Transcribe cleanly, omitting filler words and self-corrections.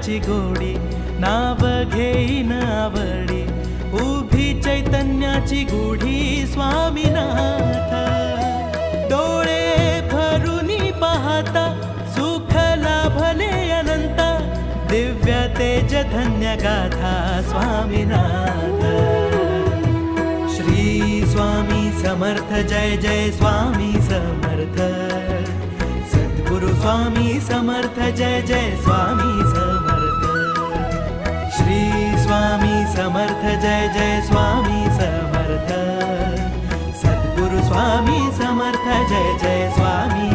नामाची गोडी, नाव घेईन आवडी, उभी चैतन्याची गुढी स्वामीनाथ. डोळे भरूनी पाहता सुख लाभले अनंत, दिव्य तेज धन्य गाथा स्वामीनाथ. श्री स्वामी समर्थ जय जय स्वामी समर्थ. सद्गुरु स्वामी समर्थ जय जय स्वामी समर्थ. श्री स्वामी समर्थ जय जय स्वामी समर्थ. सद्गुरु स्वामी समर्थ जय जय स्वामी